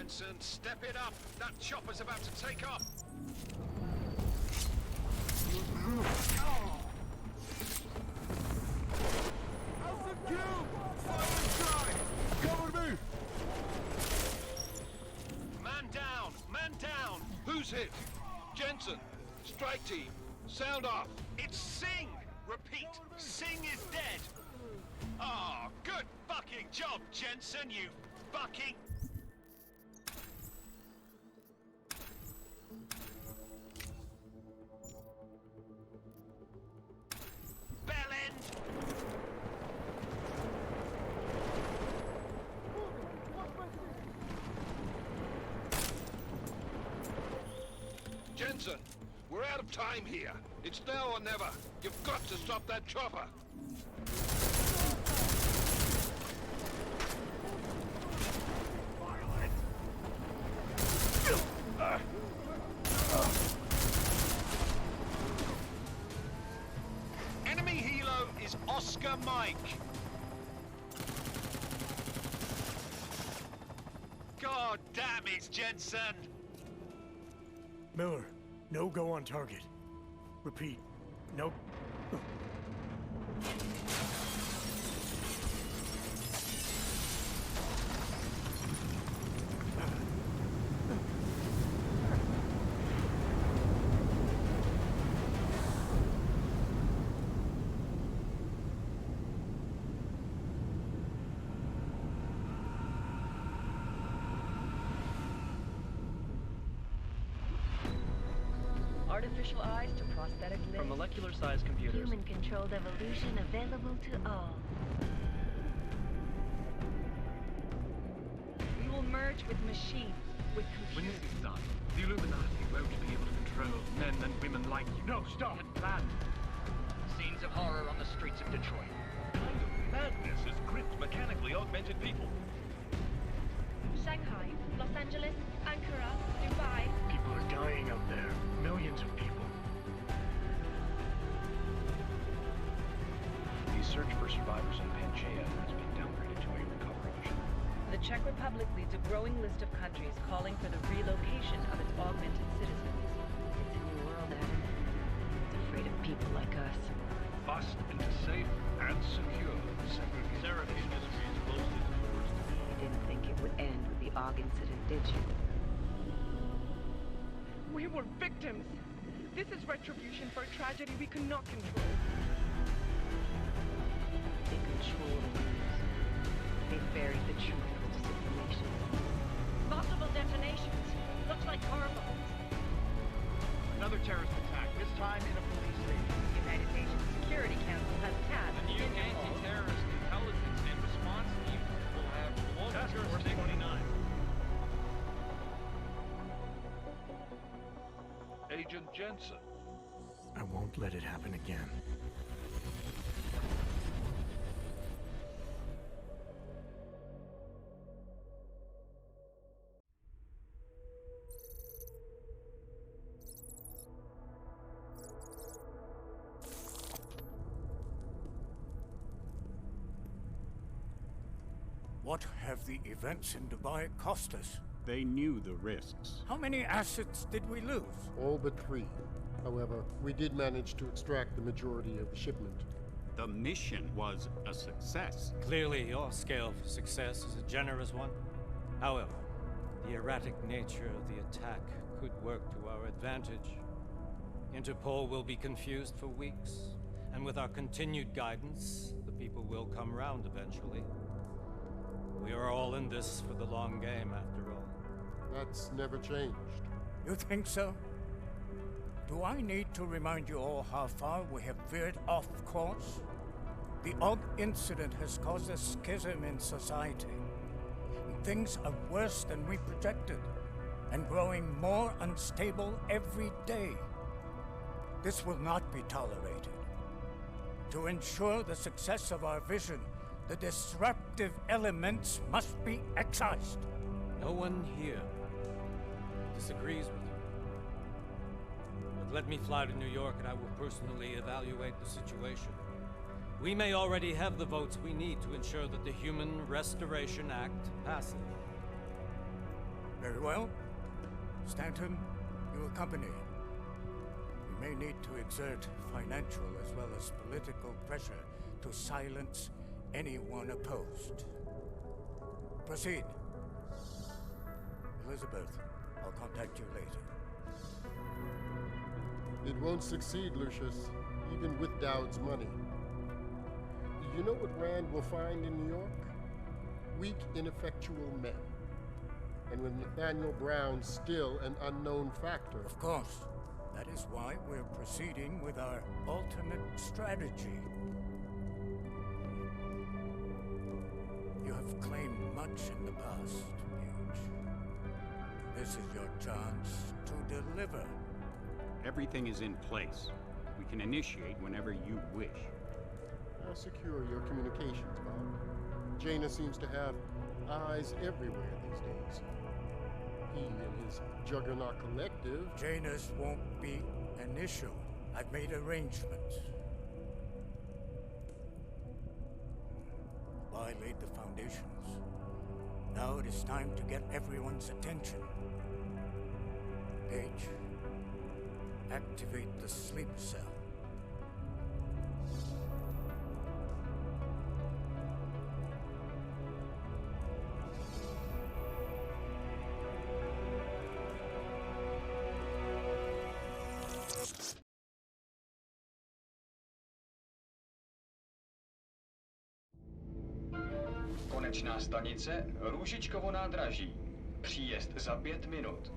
Jensen. Step it up. That chopper's about to take off. Alpha Q! Fire inside! Cover me! Man down! Man down! Who's hit? Jensen. Strike team. Sound off. It's Singh! Repeat, Singh is dead! Oh, good fucking job, Jensen, you fucking... Bellend! Jensen, we're out of time here. It's now or never. You've got to stop that chopper. Enemy helo is Oscar Mike. God damn it, Jensen! Miller, no go on target. Repeat, no. Artificial eyes to prosthetic limbs. From molecular-sized computers. Human-controlled evolution available to all. We will merge with machines, with When computers. this is done, the Illuminati won't be able to control men and women like you. No, stop! And planned. Scenes of horror on the streets of Detroit. What kind of madness has gripped mechanically augmented people? Shanghai, Los Angeles, Ankara, Dubai. People are dying out there. Millions of people. The search for survivors in Pangaea has been downgraded to a recovery mission. The Czech Republic leads a growing list of countries calling for the relocation of its augmented citizens. It's a new world, Adam. It's afraid of people like us. Bust into safe and secure segregation. Seraphine Industries closely towards You didn't think it would end with the AUG incident, did you? We were victims. This is retribution for a tragedy we could not control. They control the news. They buried the truth with disinformation. Multiple detonations. Looks like hormones. Another terrorist attack, this time in a police station. The United Nations Security Council has tasked The new Interpol. anti-terrorist intelligence and response team will have global Task Force jurisdiction. 29. Agent Jensen. I won't let it happen again. What have the events in Dubai cost us? They knew the risks. How many assets did we lose? All but 3. However, we did manage to extract the majority of the shipment. The mission was a success. Clearly, your scale for success is a generous one. However, the erratic nature of the attack could work to our advantage. Interpol will be confused for weeks, and with our continued guidance, the people will come round eventually. We are all in this for the long game, after all. That's never changed. You think so? Do I need to remind you all how far we have veered off course? The AUG incident has caused a schism in society. Things are worse than we projected, and growing more unstable every day. This will not be tolerated. To ensure the success of our vision, the disruptive elements must be excised. No one here disagrees with you. But let me fly to New York and I will personally evaluate the situation. We may already have the votes we need to ensure that the Human Restoration Act passes. Very well. Stanton, you accompany. We may need to exert financial as well as political pressure to silence anyone opposed. Proceed. Elizabeth, I'll contact you later. It won't succeed, Lucius, even with Dowd's money. You know what Rand will find in New York? Weak, ineffectual men. And with Nathaniel Brown still an unknown factor. Of course. That is why we're proceeding with our alternate strategy. You have claimed much in the past, Huge. This is your chance to deliver. Everything is in place. We can initiate whenever you wish. How secure your communications, Bob? Jaina seems to have eyes everywhere these days. He and his Juggernaut Collective... Jaina's won't be an issue. I've made arrangements. I laid the foundations. Now it is time to get everyone's attention. Paige, activate the sleep cell. Konečná stanice Růžičkovo nádraží. Příjezd za 5 minut.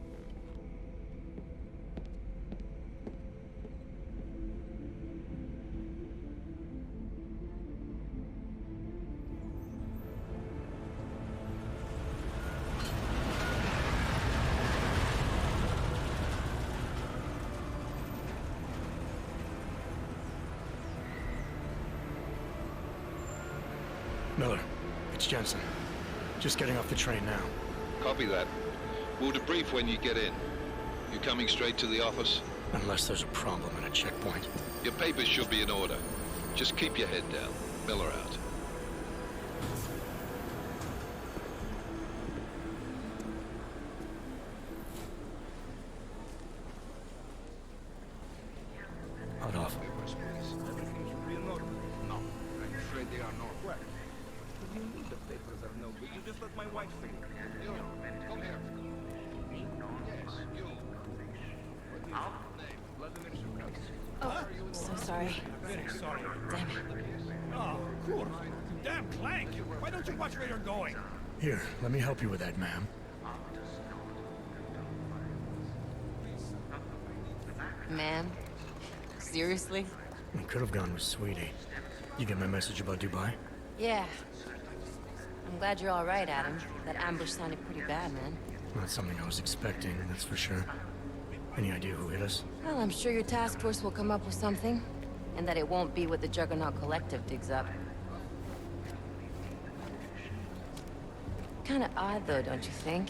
Miller, it's Jensen. Just getting off the train now. Copy that. We'll debrief when you get in. You coming straight to the office? Unless there's a problem at a checkpoint. Your papers should be in order. Just keep your head down. Miller out. Hot off. Everything should be in order. No, I'm afraid they are not. What? What do you mean the papers are no good? You just let my wife think. You, come here. Me? Yes, you. What is your name? Vladimir Shukov. Oh, so sorry. Very sorry. Damn it. Oh, cool. Damn Clank! Why don't you watch where you're going? Here, let me help you with that, ma'am. Ma'am? Seriously? I could have gone with Sweetie. You get my message about Dubai? Yeah. I'm glad you're all right, Adam. That ambush sounded pretty bad, man. Not something I was expecting, that's for sure. Any idea who hit us? Well, I'm sure your task force will come up with something. And that it won't be what the Juggernaut Collective digs up. Kinda odd, though, don't you think?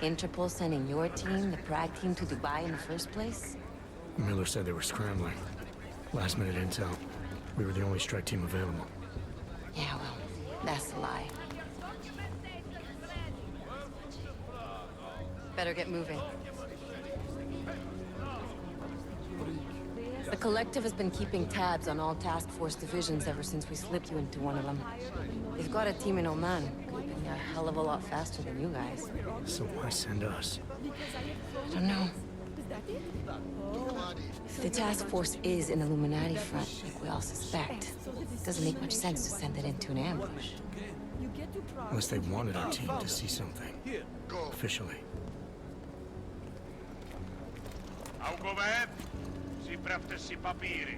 Interpol sending your team, the Prague team, to Dubai in the first place? Miller said they were scrambling. Last minute intel. We were the only strike team available. Yeah, well, that's a lie. Better get moving. The Collective has been keeping tabs on all task force divisions ever since we slipped you into one of them. They've got a team in Oman. Could be a hell of a lot faster than you guys. So why send us? I don't know. If the task force is an Illuminati front, like we all suspect, it doesn't make much sense to send it into an ambush. Unless they wanted our team to see something. Officially. Augoved, připravte si papíry.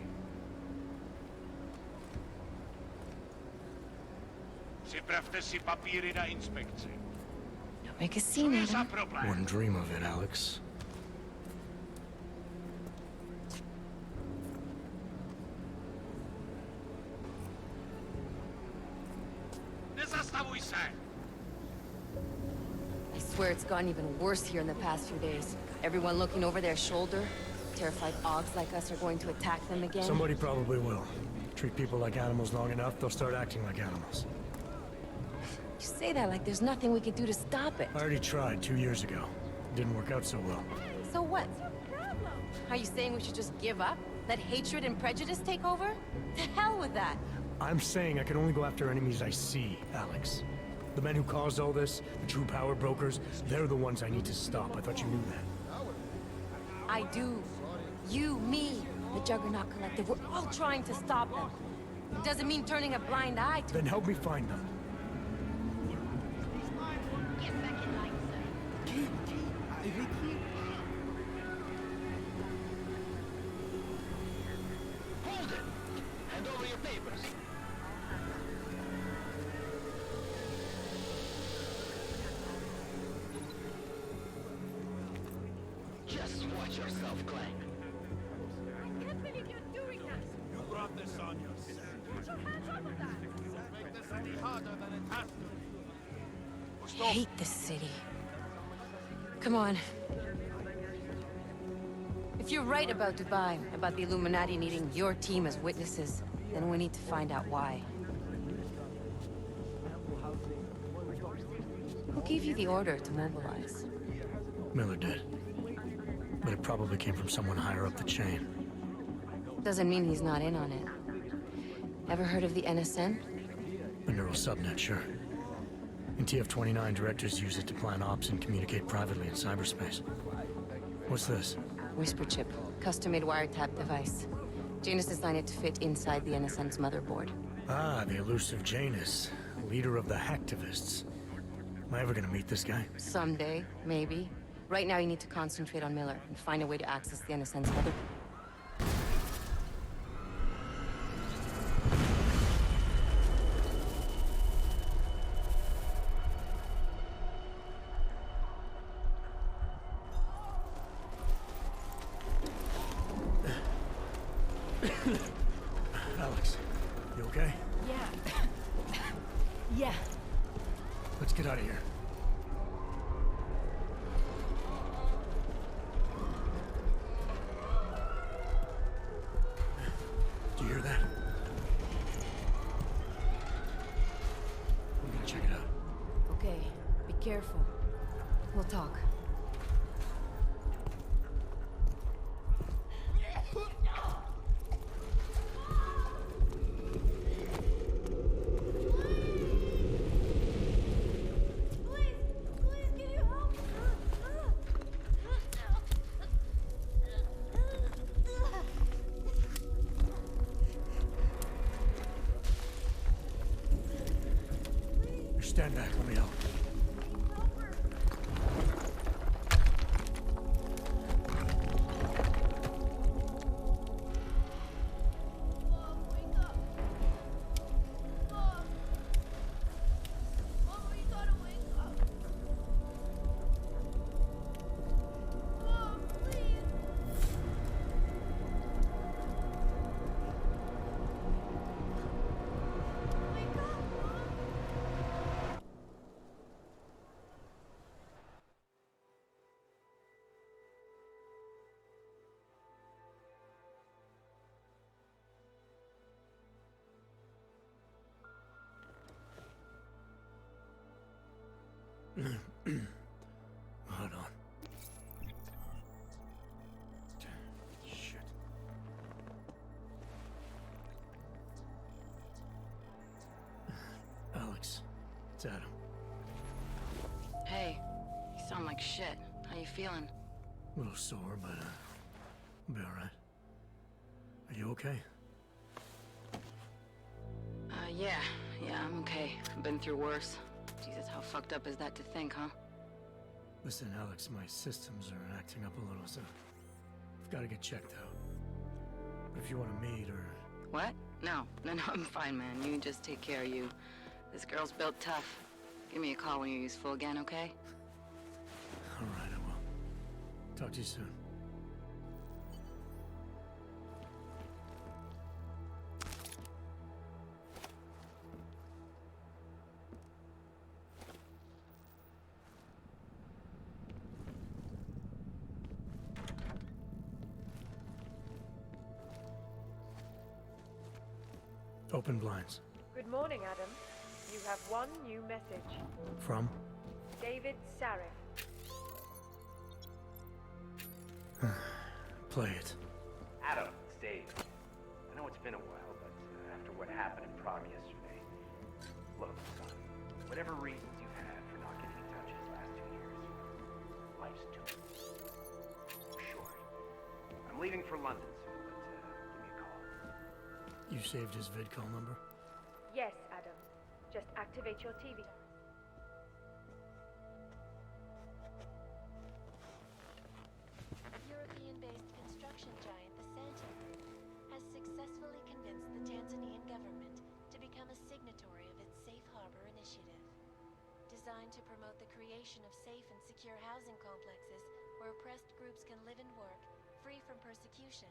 Připravte si papíry na inspekci. Don't make a scene, Adam. Wouldn't dream of it, Alex. Nezastavuj se! I swear it's gotten even worse here in the past few days. Everyone looking over their shoulder. Terrified Augs like us are going to attack them again. Somebody probably will. Treat people like animals long enough, they'll start acting like animals. You say that like there's nothing we could do to stop it. I already tried 2 years ago. Didn't work out so well. So what? Are you saying we should just give up? Let hatred and prejudice take over? The hell with that! I'm saying I can only go after enemies I see, Alex. The men who caused all this, the true power brokers, they're the ones I need to stop. I thought you knew that. I do. You, me, the Juggernaut Collective, we're all trying to stop them. It doesn't mean turning a blind eye to... Then help me find them. Hold it! Hand over your papers. Just watch yourself, Clank. I can't believe you're doing that! You brought this on yourself. Put your hands off of that! You won't make this any harder than it has to. I hate this city. Come on. If you're right about Dubai, about the Illuminati needing your team as witnesses, then we need to find out why. Who gave you the order to mobilize? Miller did. But it probably came from someone higher up the chain. Doesn't mean he's not in on it. Ever heard of the NSN? The neural subnet, sure. In TF-29, directors use it to plan ops and communicate privately in cyberspace. What's this? Whisper chip, custom-made wiretap device. Janus designed it to fit inside the NSN's motherboard. Ah, the elusive Janus, leader of the hacktivists. Am I ever gonna meet this guy? Someday, maybe. Right now you need to concentrate on Miller and find a way to access the NSN's mother... Alex, you okay? Yeah. Yeah. Let's get out of here. Do you hear that? I'm gonna check it out. Okay, be careful. We'll talk. Stand back, let me help. Hold on. Shit. Alex, it's Adam. Hey, you sound like shit. How you feeling? A little sore, but I'll be alright. Are you okay? Yeah, I'm okay. I've been through worse. Jesus, how fucked up is that to think, huh? Listen, Alex, my systems are acting up a little, so I've got to get checked out. But if you want to meet or... What? No, I'm fine, man. You just take care of you. This girl's built tough. Give me a call when you're useful again, okay? Alright, I will. Talk to you soon. Open blinds. Good morning, Adam. You have one new message. From? David Sarif. Play it. Adam, it's Dave. I know it's been a while, but after what happened in Prague yesterday, look, son, whatever reasons you've had for not getting in touch these last 2 years, life's too short. I'm leaving for London soon, but give me a call. You saved his vidcall number? Yes, Adam. Just activate your TV. European-based construction giant the Santo Group has successfully convinced the Tanzanian government to become a signatory of its Safe Harbor initiative. Designed to promote the creation of safe and secure housing complexes where oppressed groups can live and work, free from persecution,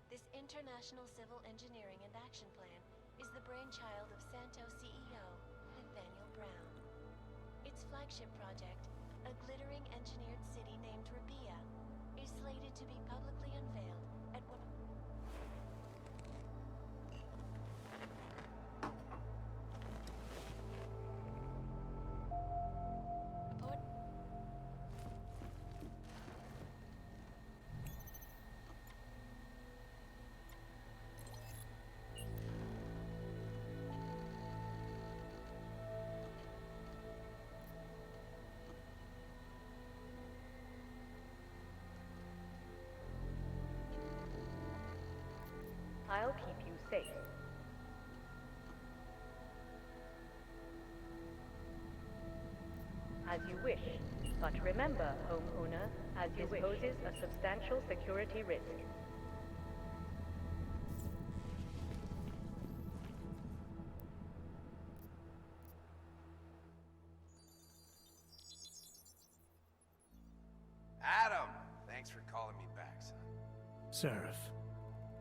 this international civil engineering and action plan is the brainchild of Santo CEO, Nathaniel Brown. Its flagship project, a glittering engineered city named Rabia, is slated to be publicly unveiled at one of... I'll keep you safe. As you wish. But remember, homeowner, as this poses a substantial security risk. Adam! Thanks for calling me back, son. Sarif.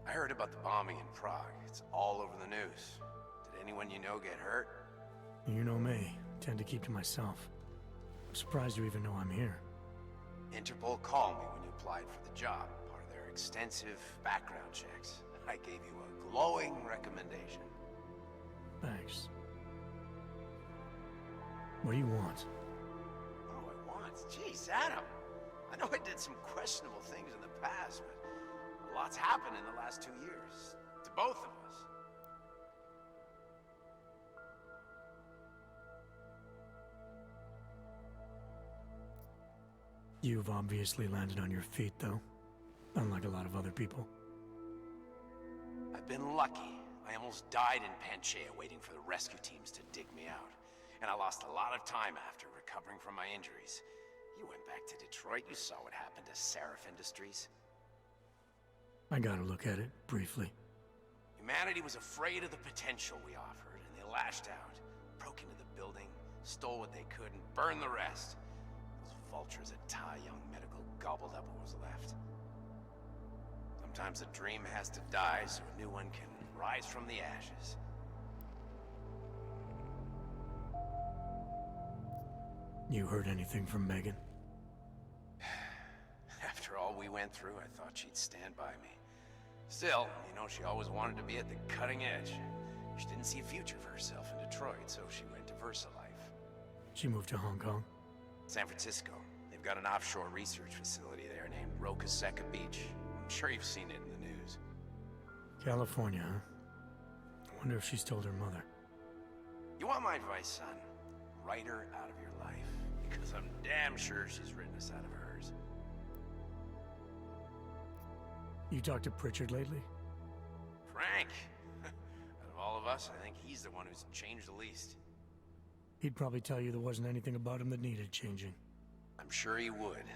I heard about the bombing in Prague. It's all over the news. Did anyone you know get hurt? You know me. Tend to keep to myself. I'm surprised you even know I'm here. Interpol called me when you applied for the job, part of their extensive background checks. I gave you a glowing recommendation. Thanks. What do you want? What do I want? Jeez, Adam! I know I did some questionable things in the past, but a lot's happened in the last 2 years. To both of us. You've obviously landed on your feet, though. Unlike a lot of other people. I've been lucky. I almost died in Panchaea waiting for the rescue teams to dig me out. And I lost a lot of time after recovering from my injuries. You went back to Detroit. You saw what happened to Sarif Industries. I gotta look at it, briefly. Humanity was afraid of the potential we offered, and they lashed out. Broke into the building, stole what they could, and burned the rest. Those vultures at Tai Young Medical gobbled up what was left. Sometimes a dream has to die so a new one can rise from the ashes. You heard anything from Megan? After all we went through, I thought she'd stand by me. Still, you know, she always wanted to be at the cutting edge. She didn't see a future for herself in Detroit, so she went to VersaLife. She moved to Hong Kong? San Francisco. They've got an offshore research facility there named Rokaseca Beach. I'm sure you've seen it in the news. California, huh? I wonder if she's told her mother. You want my advice, son? Write her out of your life. Because I'm damn sure she's written us out of hers. You talked to Pritchard lately? Frank! Out of all of us, I think he's the one who's changed the least. He'd probably tell you there wasn't anything about him that needed changing. I'm sure he would.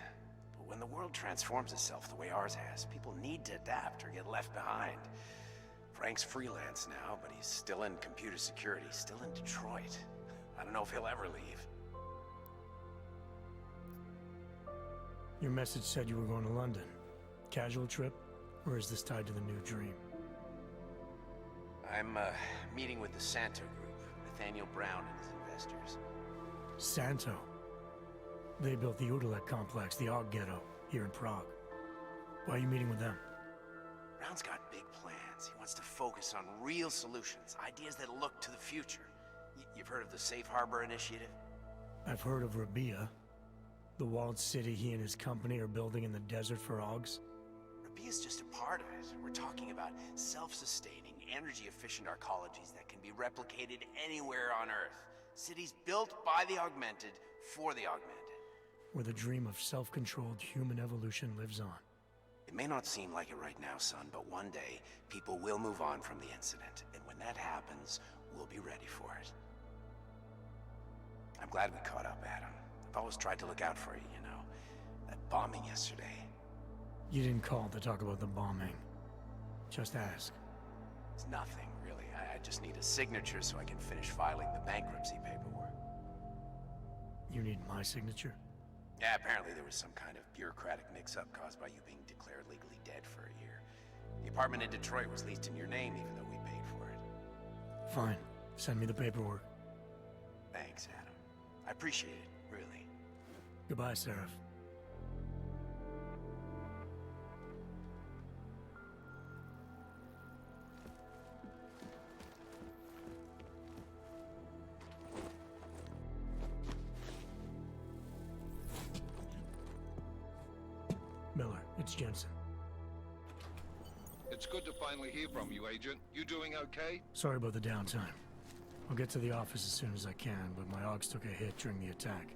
But when the world transforms itself the way ours has, people need to adapt or get left behind. Frank's freelance now, but he's still in computer security, still in Detroit. I don't know if he'll ever leave. Your message said you were going to London. Casual trip? Or is this tied to the new dream? I'm, meeting with the Santo Group, Nathaniel Brown and his investors. Santo? They built the Udalek complex, the Og Ghetto, here in Prague. Why are you meeting with them? Brown's got big plans. He wants to focus on real solutions, ideas that look to the future. You've heard of the Safe Harbor Initiative? I've heard of Rabia, the walled city he and his company are building in the desert for Augs. Rabia's just a part of it. We're talking about self-sustaining, energy-efficient arcologies that can be replicated anywhere on Earth. Cities built by the augmented, for the augmented. Where the dream of self-controlled human evolution lives on. It may not seem like it right now, son, but one day, people will move on from the incident. And when that happens, we'll be ready for it. I'm glad we caught up, Adam. I've always tried to look out for you, you know. That bombing yesterday. You didn't call to talk about the bombing. Just ask. It's nothing, really. I just need a signature so I can finish filing the bankruptcy paperwork. You need my signature? Yeah, apparently there was some kind of bureaucratic mix-up caused by you being declared legally dead for a year. The apartment in Detroit was leased in your name even though we paid for it. Fine. Send me the paperwork. Thanks, Adam. I appreciate it, really. Goodbye, Seraph. Miller, it's Jensen. It's good to finally hear from you, Agent. You doing okay? Sorry about the downtime. I'll get to the office as soon as I can, but my Augs took a hit during the attack.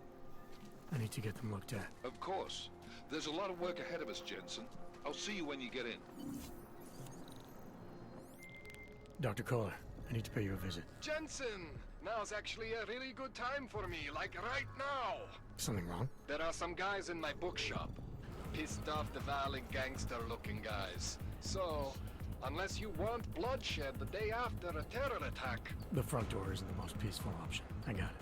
I need to get them looked at. Of course. There's a lot of work ahead of us, Jensen. I'll see you when you get in. Dr. Kohler, I need to pay you a visit. Jensen! Now's actually a really good time for me, like right now! Something wrong? There are some guys in my bookshop. Pissed off the valley gangster-looking guys. So, unless you want bloodshed the day after a terror attack... The front door isn't the most peaceful option. I got it.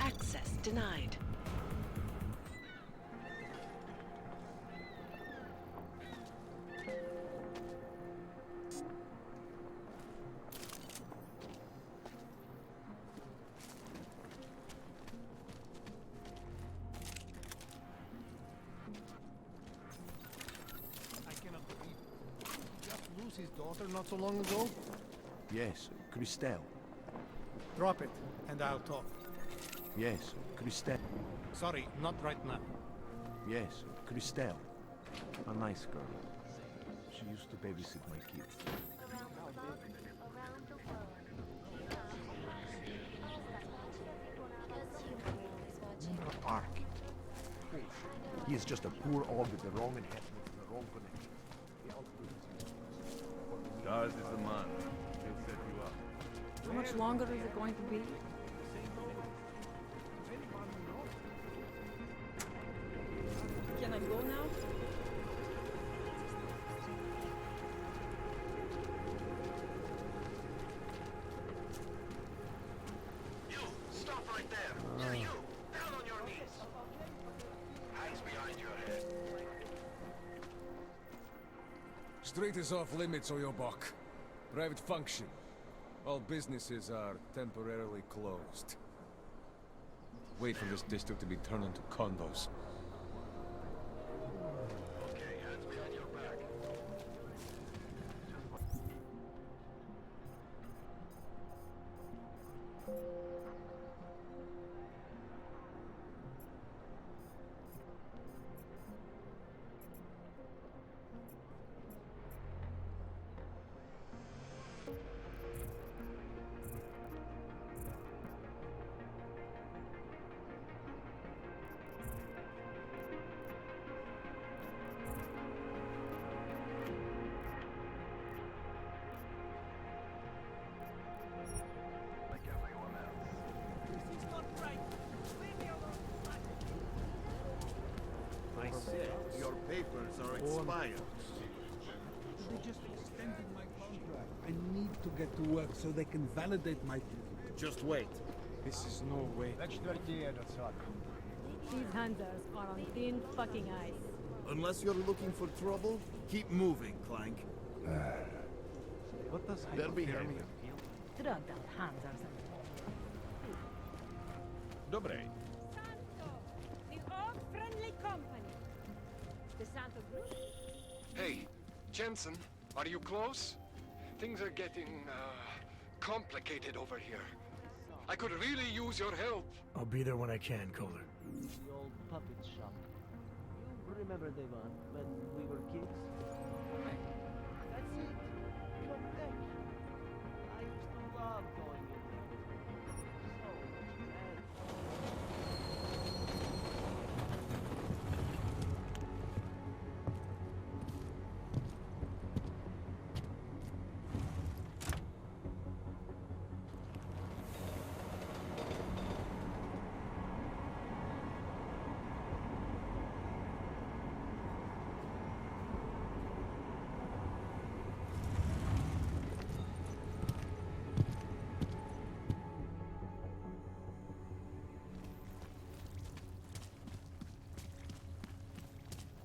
Access denied. His daughter not so long ago? Yes, Christelle. Drop it, and I'll talk. Yes, Christelle. Sorry, not right now. Yes, Christelle. A nice girl. She used to babysit my kids. Ark. He is just a poor og with the wrong enhancement and the wrong connection. Stars is the man. He'll set you up. How much longer is it going to be? Can I go now? You! Stop right there! You! Down on your knees! Eyes behind your head. Street is off limits, Oyobok. Private function. All businesses are temporarily closed. Wait for this district to be turned into condos. Okay, hands behind your back. I said your papers are expired. They just extended my contract. I need to get to work so they can validate my... Just wait. This is no way. These hunters are on thin fucking ice. Unless you're looking for trouble, keep moving, Clank. What does They'll be here. Drugged out hunters. Dobre. Santo, the orc-friendly company. The Santo group. Hey, Jensen, are you close? Things are getting, complicated over here. I could really use your help. I'll be there when I can, Kohler. The old puppet shop. You remember, Devon, when we were kids? That's it. Come back. I used to love going in there. So much magic.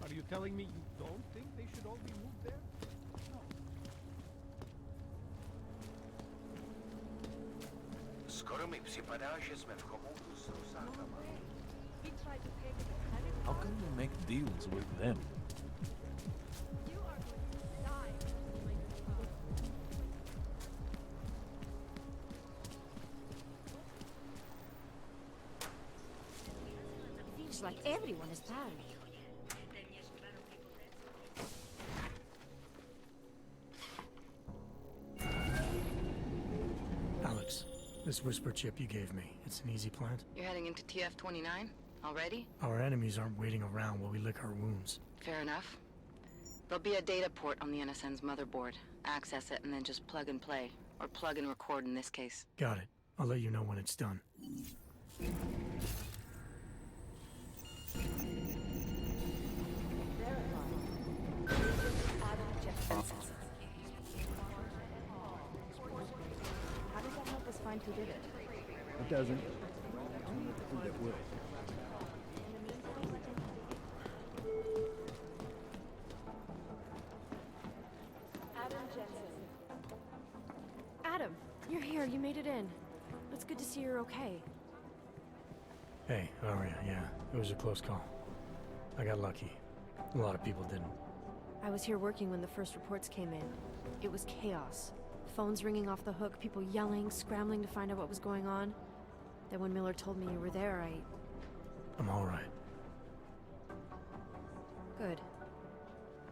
Are you telling me you don't think they should all be moved there? Skoro mi připadá, že jsme v chomoutu s Rusákama. How can you make deals with them? Seems like everyone is tired. Alex, this whisper chip you gave me, it's an easy plant? You're heading into TF-29? Already? Our enemies aren't waiting around while we lick our wounds. Fair enough. There'll be a data port on the NSN's motherboard. Access it and then just plug and play. Or plug and record in this case. Got it. I'll let you know when it's done. How does that help us find who did it? It doesn't. I think it will. Adam, you're here. You made it in. It's good to see you're okay. Hey, Aria, yeah, it was a close call. I got lucky. A lot of people didn't. I was here working when the first reports came in. It was chaos. Phones ringing off the hook, people yelling, scrambling to find out what was going on. Then when Miller told me you were there, I'm all right. Good.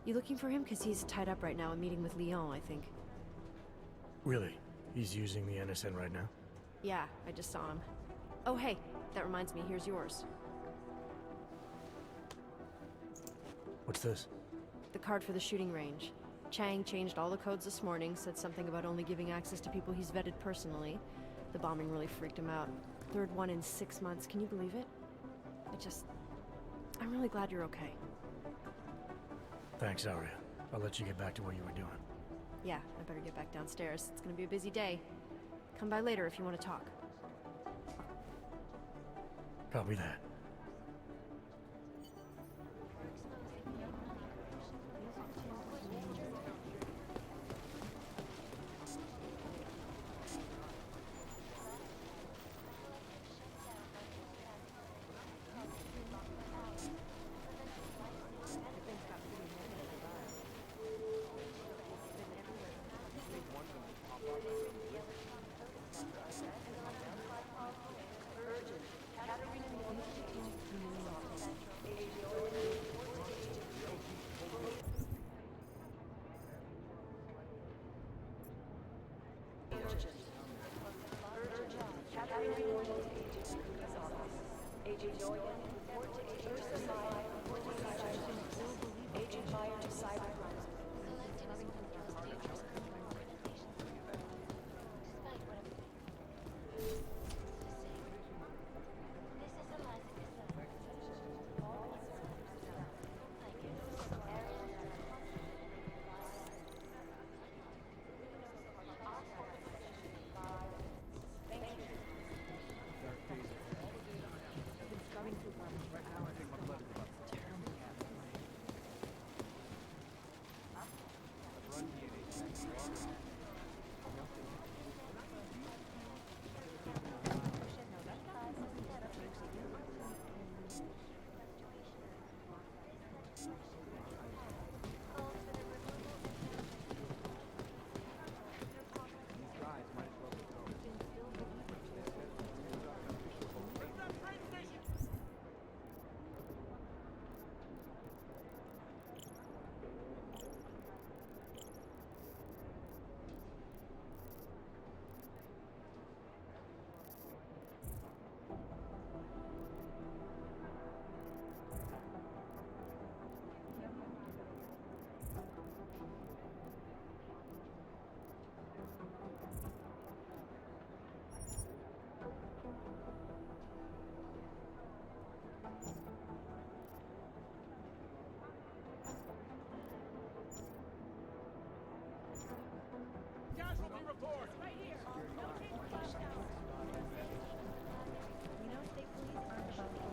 You looking for him? Because he's tied up right now, a meeting with Lyon, I think. Really? He's using the NSN right now? Yeah, I just saw him. Oh, hey, that reminds me, here's yours. What's this? The card for the shooting range. Chang changed all the codes this morning, said something about only giving access to people he's vetted personally. The bombing really freaked him out. Third one in 6 months, can you believe it? I'm really glad you're okay. Thanks, Aria. I'll let you get back to what you were doing. Yeah, I better get back downstairs. It's gonna be a busy day. Come by later if you want to talk. Copy that.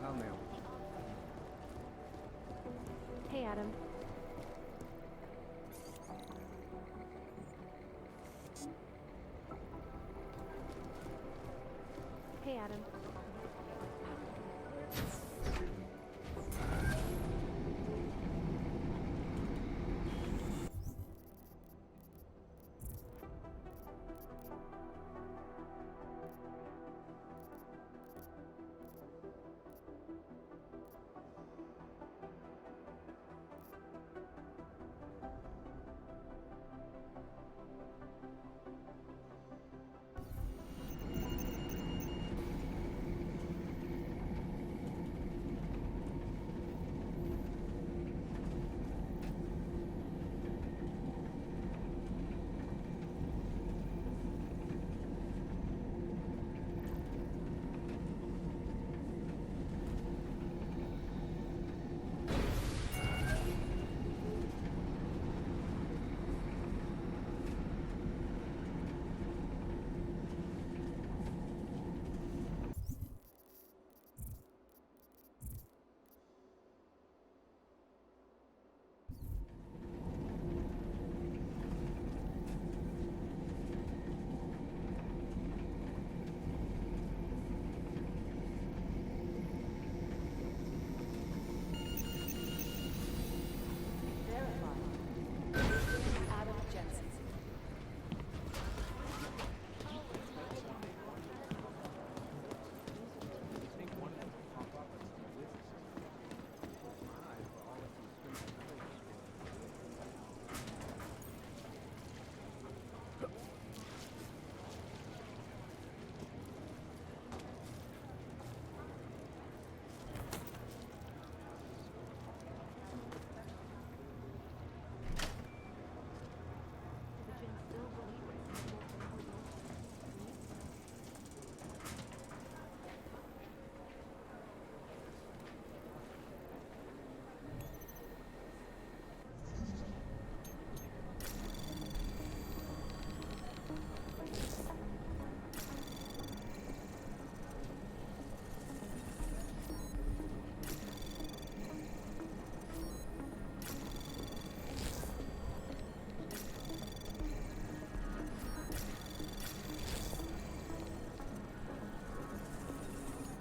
I'll nail it. Hey, Adam. Hey, Adam.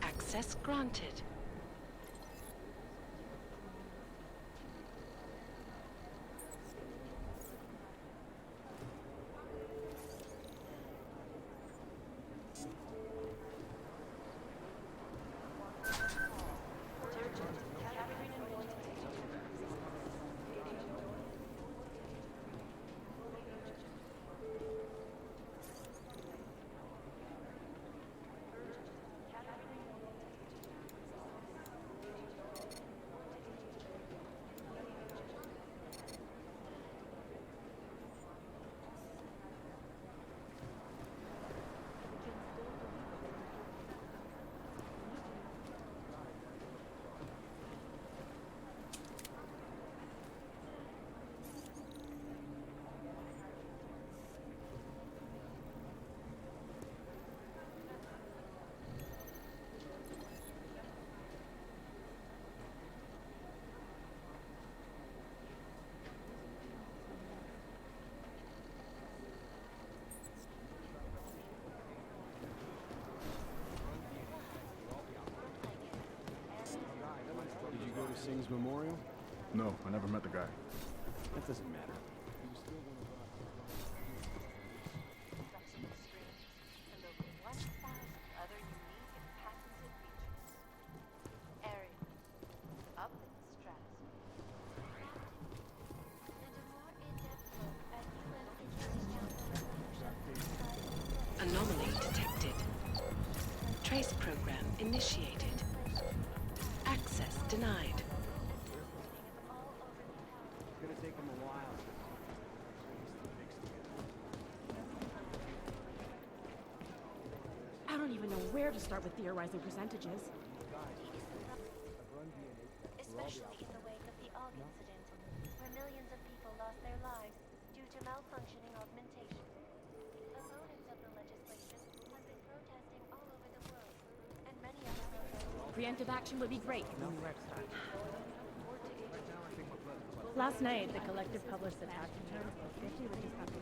Access granted. Did you go to Singh's memorial? No, I never met the guy. That doesn't matter. He was still one of us. Other unique and patented features. Area. Up in the stratosphere. And a more in-depth look at UN Security Council Anomaly detected. Trace program initiated. Access denied. It's gonna take him a while. I don't even know where to start with theorizing percentages. Especially in the wake of the AUG incident, where millions of people lost their lives due to malfunctioning augmentation. Opponents Preemptive action would be great. Tell me where to start. Last night, the collective published the tax returns for 50 religious property.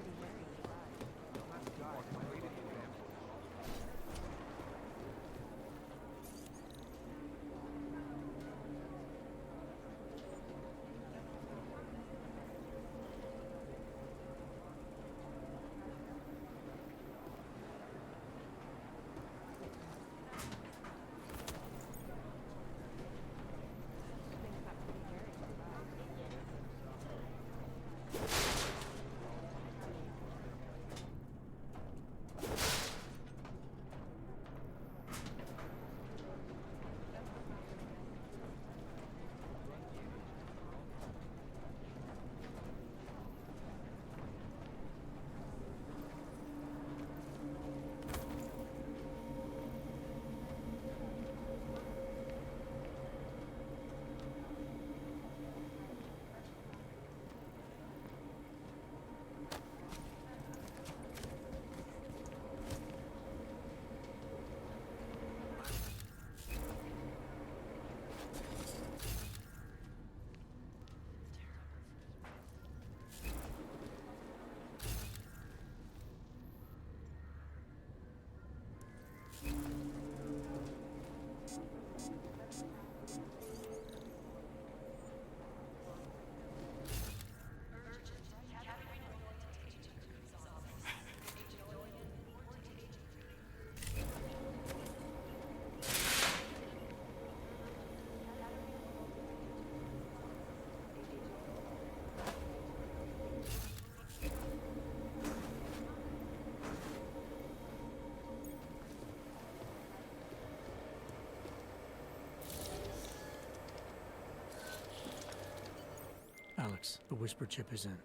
Alex, the whisper chip is in.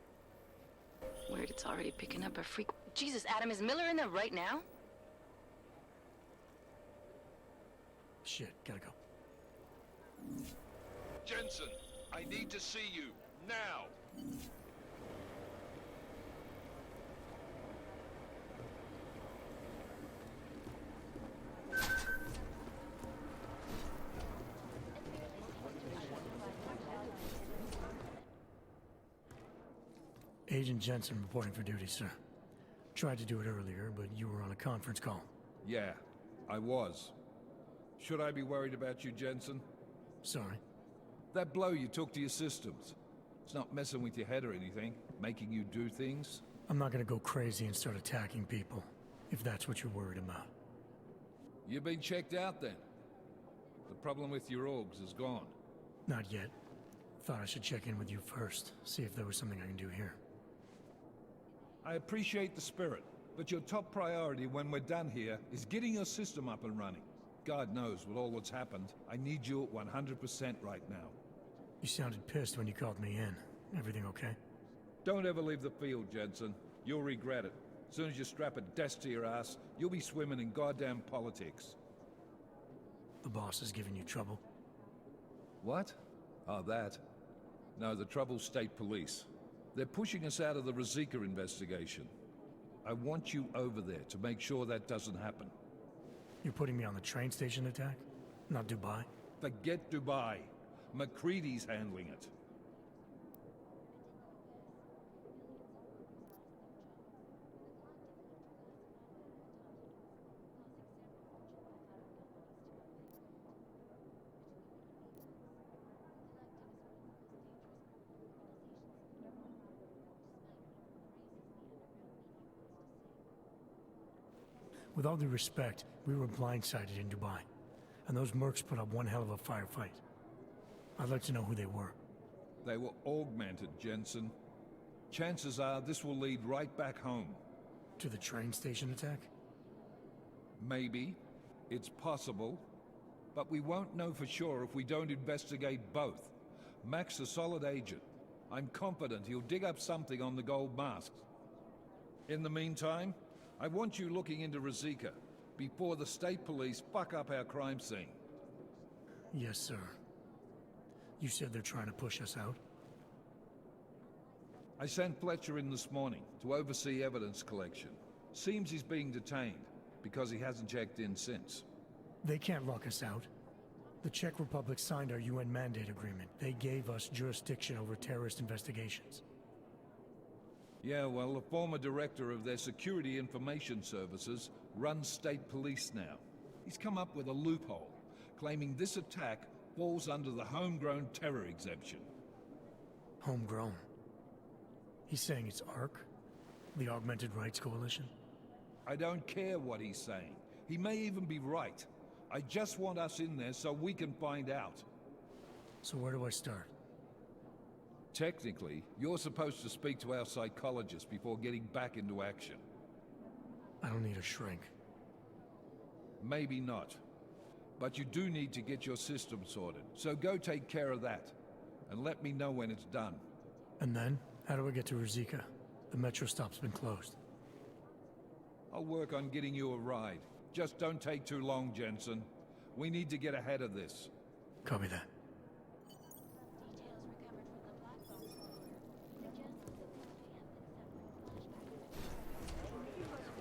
Weird, it's already picking up a freak. Jesus, Adam, is Miller in there right now? Shit, gotta go. Jensen, I need to see you, now! Agent Jensen reporting for duty, sir. Tried to do it earlier, but you were on a conference call. Yeah, I was. Should I be worried about you, Jensen? Sorry. That blow you took to your systems. It's not messing with your head or anything, making you do things? I'm not gonna go crazy and start attacking people, if that's what you're worried about. You've been checked out then? The problem with your orgs is gone? Not yet. Thought I should check in with you first, see if there was something I can do here. I appreciate the spirit, but your top priority when we're done here is getting your system up and running. God knows, with all that's happened, I need you at 100% right now. You sounded pissed when you called me in. Everything okay? Don't ever leave the field, Jensen. You'll regret it. As soon as you strap a desk to your ass, you'll be swimming in goddamn politics. The boss is giving you trouble? What? Oh, that. No, the trouble's state police. They're pushing us out of the Rosika investigation. I want you over there to make sure that doesn't happen. You're putting me on the train station attack? Not Dubai? Forget Dubai. McCready's handling it. With all due respect, we were blindsided in Dubai, and those mercs put up one hell of a firefight. I'd like to know who they were. They were augmented, Jensen. Chances are this will lead right back home. To the train station attack? Maybe. It's possible. But we won't know for sure if we don't investigate both. Mac's a solid agent. I'm confident he'll dig up something on the gold masks. In the meantime, I want you looking into Rosika before the state police fuck up our crime scene. Yes, sir. You said they're trying to push us out? I sent Fletcher in this morning to oversee evidence collection. Seems he's being detained because he hasn't checked in since. They can't lock us out. The Czech Republic signed our UN mandate agreement. They gave us jurisdiction over terrorist investigations. Yeah, well, the former director of their security information services runs state police now. He's come up with a loophole, claiming this attack falls under the homegrown terror exemption. Homegrown? He's saying it's ARC? The Augmented Rights Coalition? I don't care what he's saying. He may even be right. I just want us in there so we can find out. So where do I start? Technically, you're supposed to speak to our psychologist before getting back into action. I don't need a shrink. Maybe not. But you do need to get your system sorted. So go take care of that. And let me know when it's done. And then? How do I get to Rizika? The metro stop's been closed. I'll work on getting you a ride. Just don't take too long, Jensen. We need to get ahead of this. Copy that.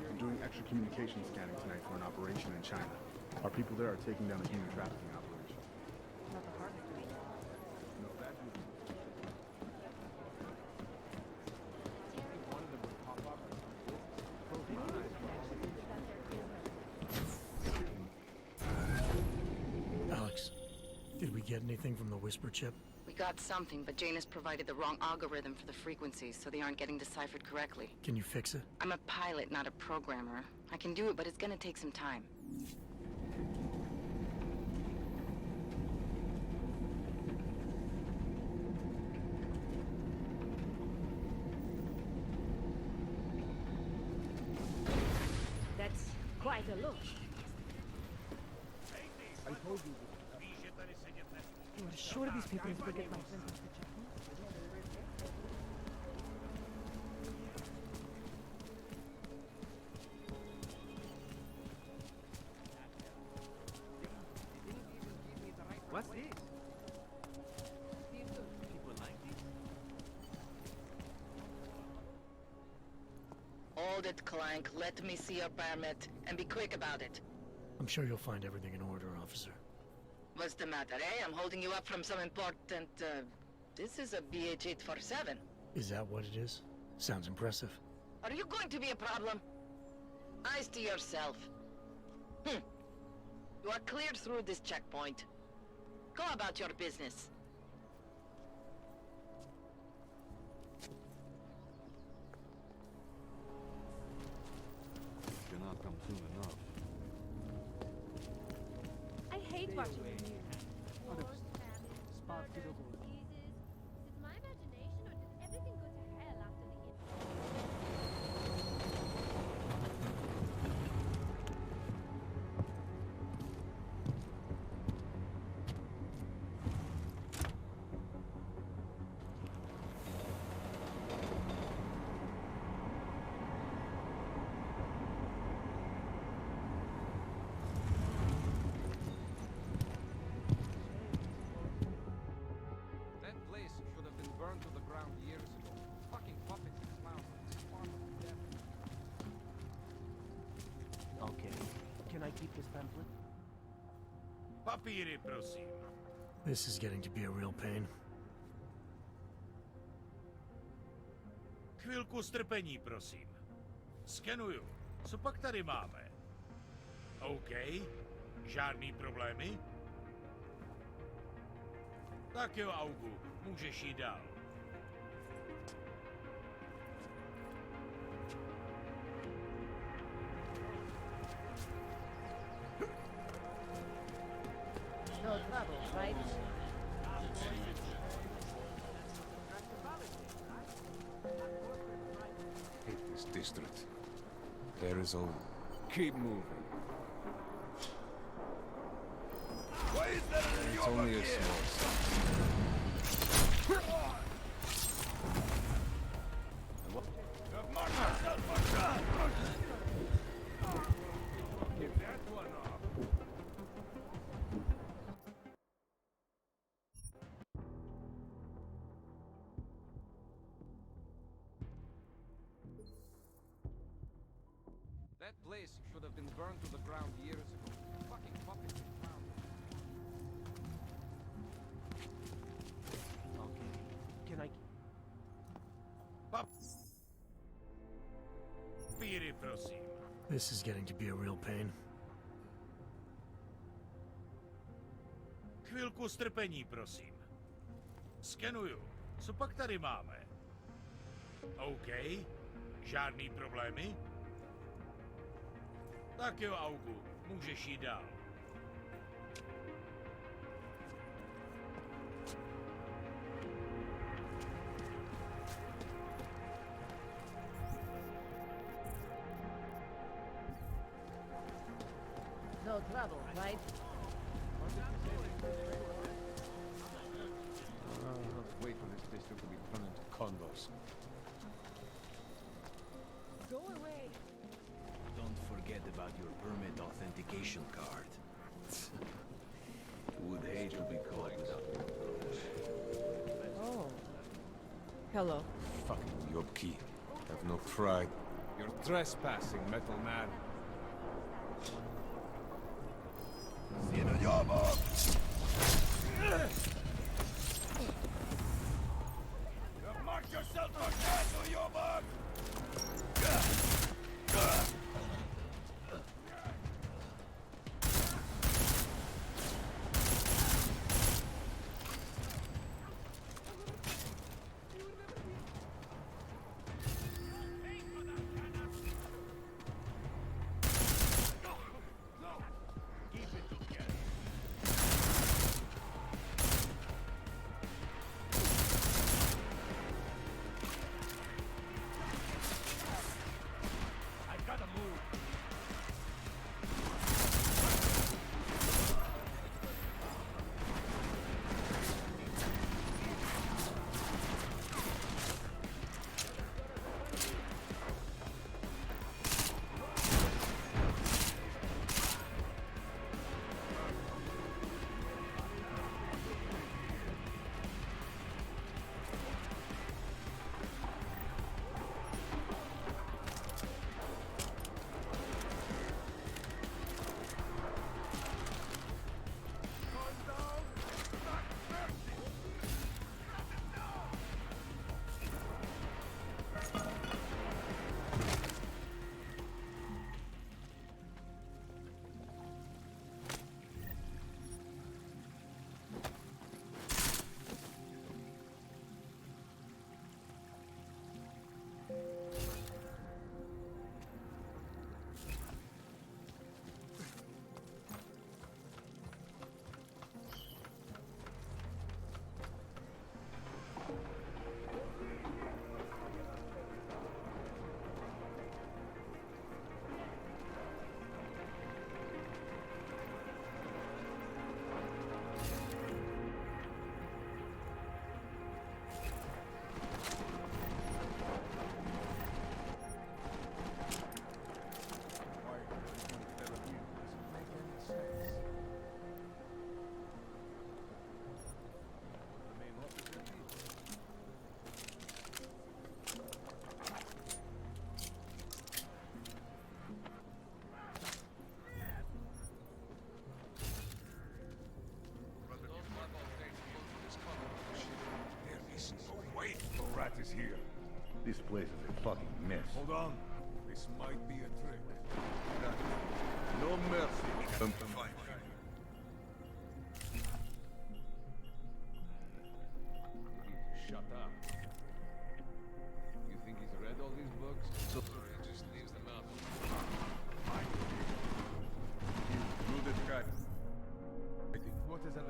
I'm doing extra communication scanning tonight for an operation in China. Our people there are taking down a human trafficking operation. Not the hardest. No, that dude. One of them would pop up. Alex, did we get anything from the Whisper chip? We got something, but Jane has provided the wrong algorithm for the frequencies, so they aren't getting deciphered correctly. Can you fix it? I'm a pilot, not a programmer. I can do it, but it's gonna take some time. That's quite a look. I told you. You are sure these people will get my friend Mr. Chapman? What's this? People like this? Hold it, Clank. Let me see your permit, and be quick about it. I'm sure you'll find everything in order, officer. What's the matter, eh? I'm holding you up from some important, This is a BH-847. Is that what it is? Sounds impressive. Are you going to be a problem? Eyes to yourself. You are cleared through this checkpoint. Go about your business. Cannot come soon enough. I hate watching the news. Spark to the board. Is it my imagination, or did everything go to hell after the That place should have been burned to the ground years ago. Fucking puppets and clowns. Okay. Can I keep this pamphlet? Papíry, prosím. This is getting to be a real pain. Chvilku strpení, prosím. Skenuju. Co pak tady máme? OK. Žádný problémy? Tak jo, Augu. Můžeš jít dál. No trouble, right? Hate this district. There is all. Keep moving. Why is there an It's only a small step. Get that one off. That place should have been burned to the ground years ago. Fucking puppets and clowns. Papíry, prosím. This is getting to be a real pain. Chvilku strpení, prosím. Skenuju. Co pak tady máme? OK. Žádný problémy? Tak jo, Augu. Můžeš jít dál. No trouble, right? Let's wait for this district to be turned into condos. Go away. Don't forget about your permit authentication card. Would hate to be caught without one of those. Oh. Hello. Fucking Yobki. Have no pride. You're trespassing, metal man. Mark yourself a castle, Yobok! Rat is here. This place is a fucking mess. Hold on. This might be a trick. No mercy. Shut up. You think he's read all these books? So he just leaves them out. Do this guy. What is that?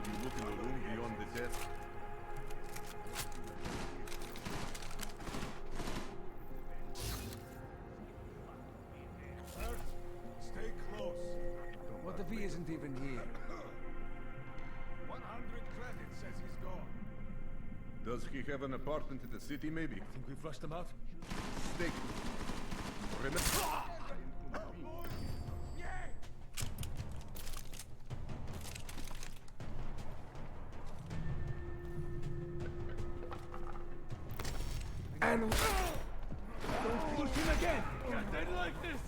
Did you look in the room beyond the desk? Stay close. What if he isn't even here? 100 credits says he's gone. Does he have an apartment in the city, maybe? Think we flushed him out? Stay. Remember. And don't push him him again! Can't end like this!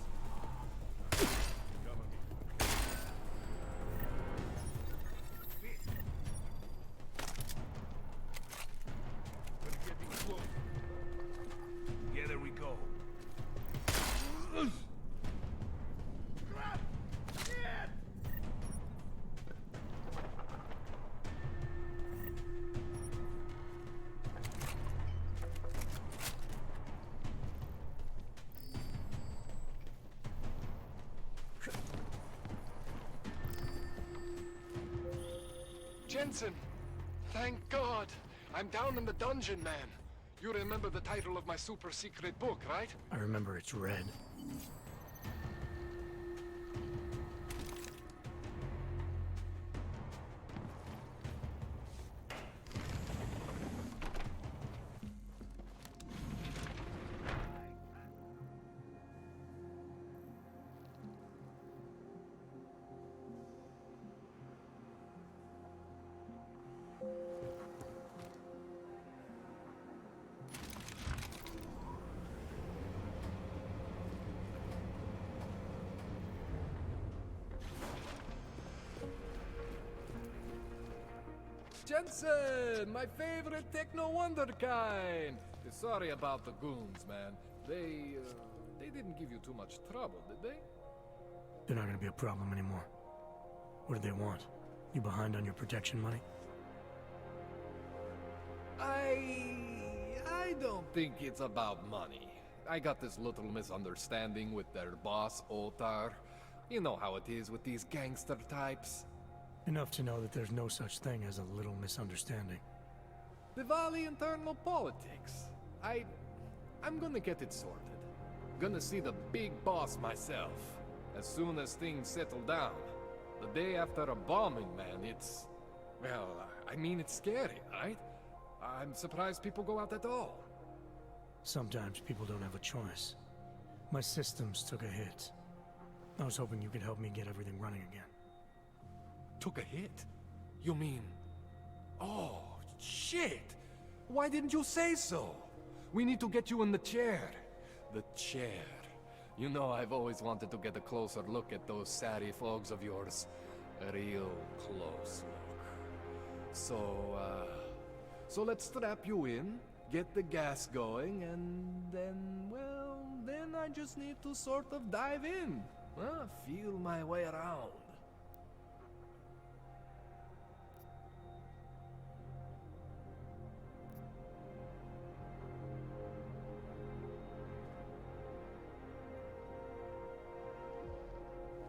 We're getting close. Together we go. Jensen! Thank God! I'm down in the dungeon, man. You remember the title of my super secret book, right? I remember it's red. Jensen, my favorite techno wonderkind. Sorry about the goons, man. They didn't give you too much trouble, did they? They're not gonna be a problem anymore. What do they want? You behind on your protection money? I don't think it's about money. I got this little misunderstanding with their boss, Otar. You know how it is with these gangster types. Enough to know that there's no such thing as a little misunderstanding. Diwali internal politics. I'm gonna get it sorted. Gonna see the big boss myself. As soon as things settle down. The day after a bombing, man, it's... Well, I mean, it's scary, right? I'm surprised people go out at all. Sometimes people don't have a choice. My systems took a hit. I was hoping you could help me get everything running again. Took a hit? You mean... Oh, shit! Why didn't you say so? We need to get you in the chair. The chair. You know I've always wanted to get a closer look at those satty fogs of yours. A real close look. So let's strap you in, get the gas going, and then, well, then I just need to sort of dive in. Feel my way around.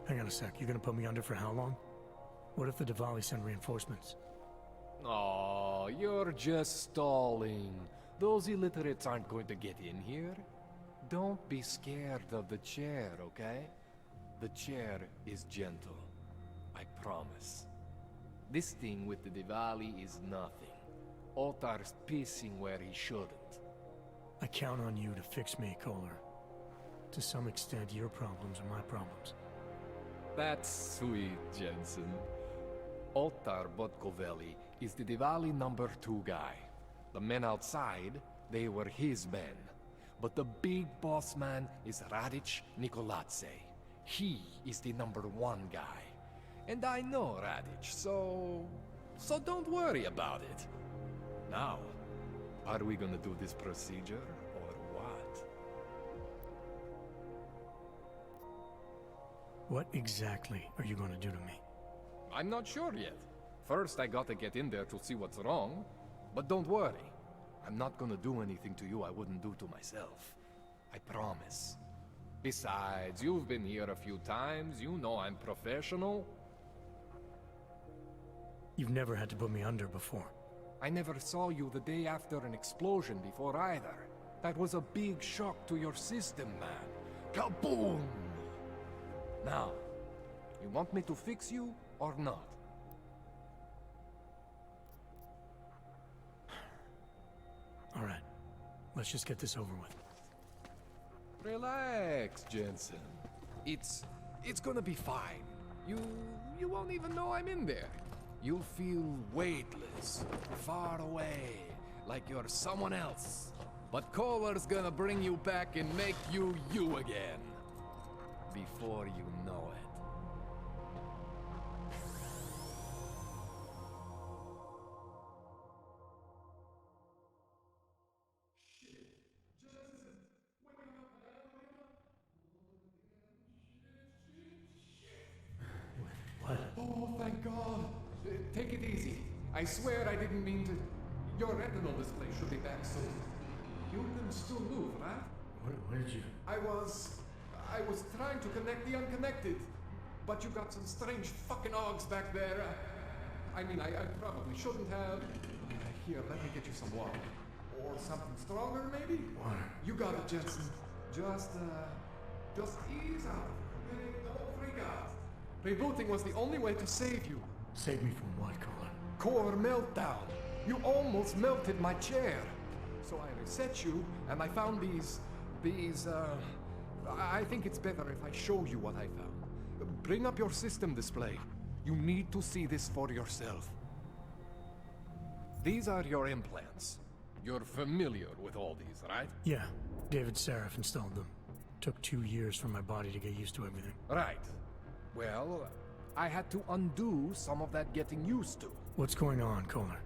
Hang on a sec, you're gonna put me under for how long? What if the Diwali send reinforcements? Oh, you're just stalling. Those illiterates aren't going to get in here. Don't be scared of the chair, okay? The chair is gentle. I promise. This thing with the Diwali is nothing. Otar's pissing where he shouldn't. I count on you to fix me, Kohler. To some extent, your problems are my problems. That's sweet, Jensen. Otar Botkovelli is the Diwali #2 guy. The men outside, they were his men. But the big boss man is Radic Nikoladze. He is the #1 guy. And I know Radic, so don't worry about it. Now, are we gonna do this procedure, or what? What exactly are you gonna do to me? I'm not sure yet. First, I gotta get in there to see what's wrong. But don't worry. I'm not gonna do anything to you I wouldn't do to myself. I promise. Besides, you've been here a few times. You know I'm professional. You've never had to put me under before. I never saw you the day after an explosion before either. That was a big shock to your system, man. Kaboom! Now, you want me to fix you or not? All right, let's just get this over with. Relax, Jensen. It's gonna be fine. You won't even know I'm in there. You'll feel weightless, far away, like you're someone else. But Kohler's gonna bring you back and make you you again. Before you know it. What? Oh, thank God. Take it easy. I swear I didn't mean to. Your retinal display should be back soon. You can still move, right? Where did you... I was trying to connect the unconnected, but you got some strange fucking ogs back there. I mean, I probably shouldn't have. Here, let me get you some water. Or something stronger, maybe? Water. You got it, Jensen. Just ease out. Okay? Don't freak out. Rebooting was the only way to save you. Save me from what, Kohler? Core meltdown. You almost melted my chair. So I reset you, and I found these, I think it's better if I show you what I found. Bring up your system display. You need to see this for yourself. These are your implants. You're familiar with all these, right? Yeah, David Sarif installed them. Took 2 years for my body to get used to everything. Right. Well, I had to undo some of that getting used to. What's going on, Kohler?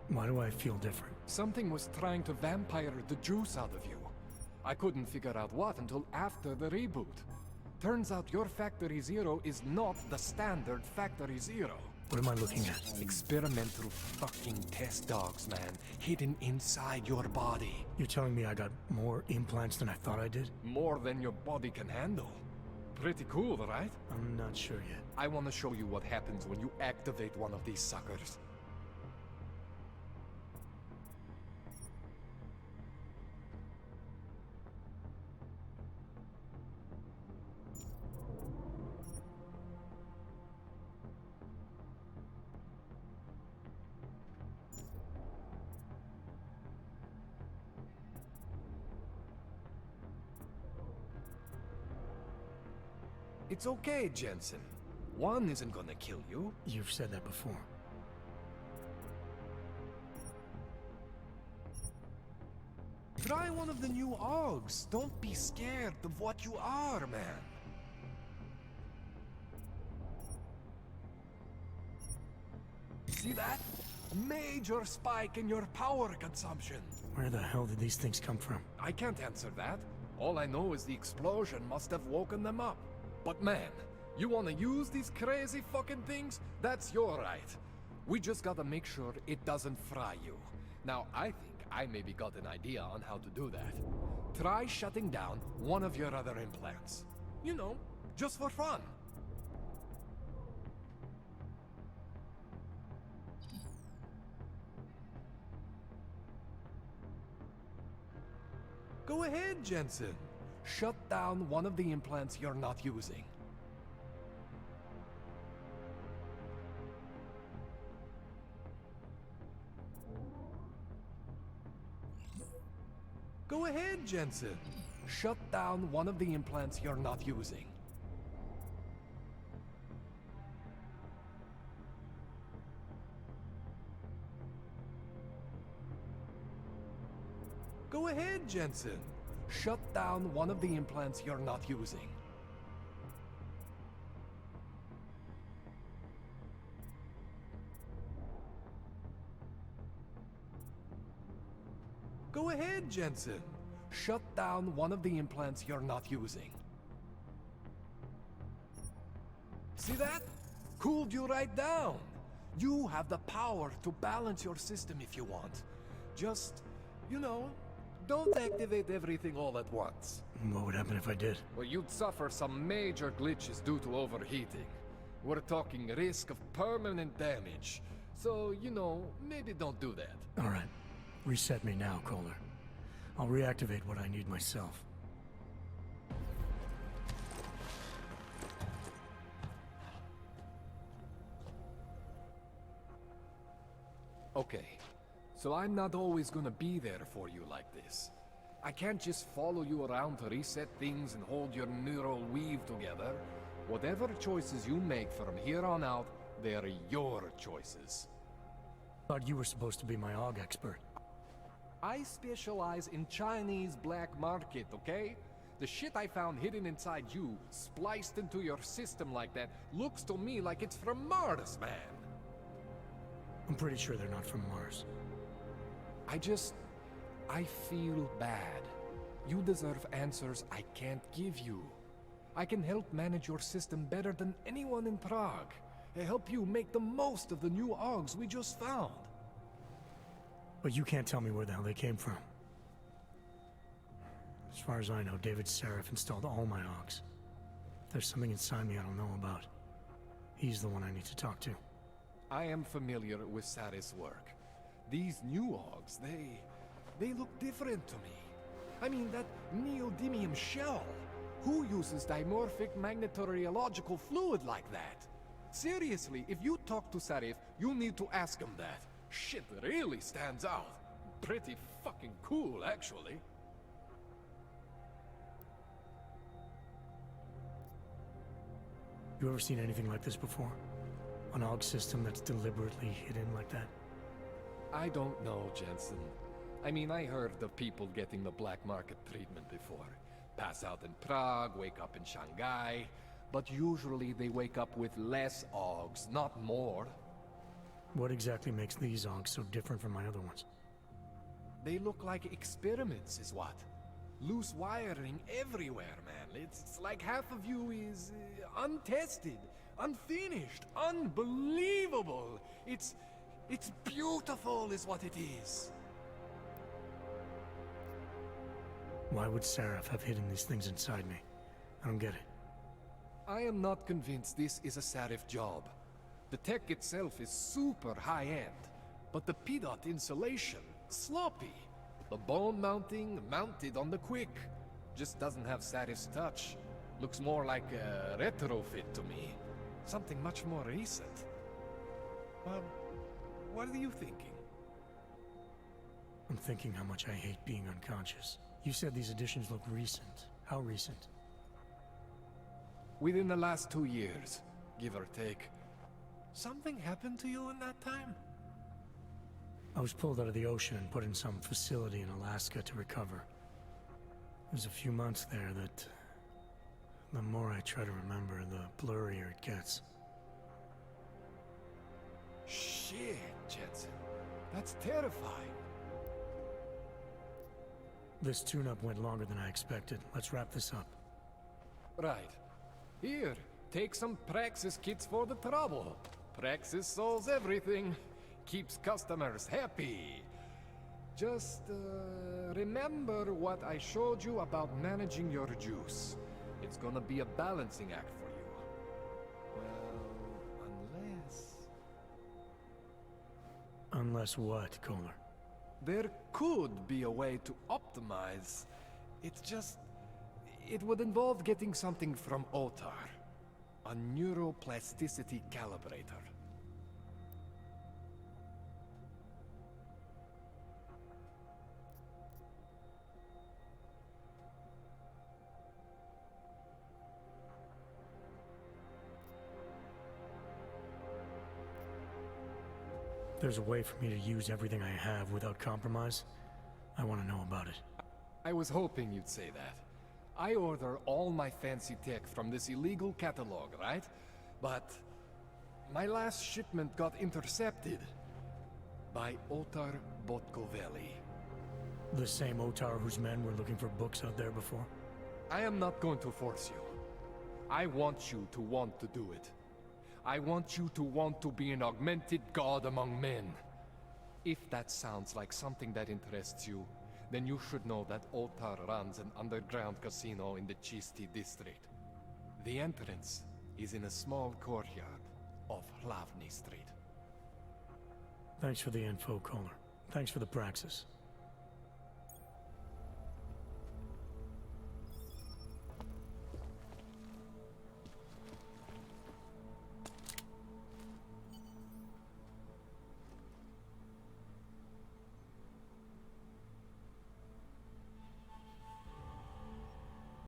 Why do I feel different? Something was trying to vampire the juice out of you. I couldn't figure out what until after the reboot. Turns out your Factory Zero is not the standard Factory Zero. What am I looking at? Experimental fucking test dogs, man. Hidden inside your body. You're telling me I got more implants than I thought I did? More than your body can handle. Pretty cool, right? I'm not sure yet. I want to show you what happens when you activate one of these suckers. It's okay, Jensen. One isn't gonna kill you. You've said that before. Try one of the new Augs. Don't be scared of what you are, man. See that? Major spike in your power consumption. Where the hell did these things come from? I can't answer that. All I know is the explosion must have woken them up. But man, you wanna use these crazy fucking things? That's your right. We just gotta make sure it doesn't fry you. Now, I think I maybe got an idea on how to do that. Try shutting down one of your other implants. You know, just for fun. Go ahead, Jensen. Shut down one of the implants you're not using. Go ahead, Jensen. Shut down one of the implants you're not using. Go ahead, Jensen. Shut down one of the implants you're not using. Go ahead, Jensen. Shut down one of the implants you're not using. See that? Cooled you right down. You have the power to balance your system if you want. Just, you know, don't activate everything all at once. What would happen if I did? Well, you'd suffer some major glitches due to overheating. We're talking risk of permanent damage. So, you know, maybe don't do that. All right. Reset me now, Kohler. I'll reactivate what I need myself. Okay. So I'm not always gonna be there for you like this. I can't just follow you around to reset things and hold your neural weave together. Whatever choices you make from here on out, they're your choices. Thought you were supposed to be my AUG expert. I specialize in Chinese black market, okay? The shit I found hidden inside you, spliced into your system like that, looks to me like it's from Mars, man. I'm pretty sure they're not from Mars. I feel bad. You deserve answers I can't give you. I can help manage your system better than anyone in Prague. I help you make the most of the new Augs we just found. But you can't tell me where the hell they came from. As far as I know, David Seraph installed all my Augs. There's something inside me I don't know about. He's the one I need to talk to. I am familiar with Sarah's work. These new Augs, they look different to me. I mean, that neodymium shell. Who uses dimorphic magnetorheological fluid like that? Seriously, if you talk to Sarif, you need to ask him that. Shit really stands out. Pretty fucking cool, actually. You ever seen anything like this before? An AUG system that's deliberately hidden like that? I don't know, Jensen. I mean, I heard of people getting the black market treatment before. Pass out in Prague, wake up in Shanghai. But usually they wake up with less AUGs, not more. What exactly makes these AUGs so different from my other ones? They look like experiments, is what? Loose wiring everywhere, man. It's like half of you is untested, unfinished, unbelievable. It's beautiful, is what it is. Why would Seraph have hidden these things inside me? I don't get it. I am not convinced this is a Sarif job. The tech itself is super high-end, but the PDOT insulation, sloppy. The bone mounting, mounted on the quick. Just doesn't have Sarif's touch. Looks more like a retrofit to me. Something much more recent. Well, what are you thinking? I'm thinking how much I hate being unconscious. You said these additions look recent. How recent? Within the last 2 years, give or take. Something happened to you in that time? I was pulled out of the ocean and put in some facility in Alaska to recover. There's a few months there that... the more I try to remember, the blurrier it gets. Shit, Jensen. That's terrifying. This tune-up went longer than I expected. Let's wrap this up. Right. Here, take some Praxis kits for the trouble. Praxis solves everything. Keeps customers happy. Just, remember what I showed you about managing your juice. It's gonna be a balancing act for you. Well, unless... Unless what, Kohler? There could be a way to optimize. It's just... it would involve getting something from Otar. A neuroplasticity calibrator. There's a way for me to use everything I have without compromise. I want to know about it. I was hoping you'd say that. I order all my fancy tech from this illegal catalog, right? But my last shipment got intercepted by Otar Botkoveli. The same Otar whose men were looking for books out there before? I am not going to force you. I want you to want to do it. I want you to want to be an augmented god among men. If that sounds like something that interests you, then you should know that Otar runs an underground casino in the Chisti district. The entrance is in a small courtyard off Hlavny Street. Thanks for the info, Kohler. Thanks for the praxis.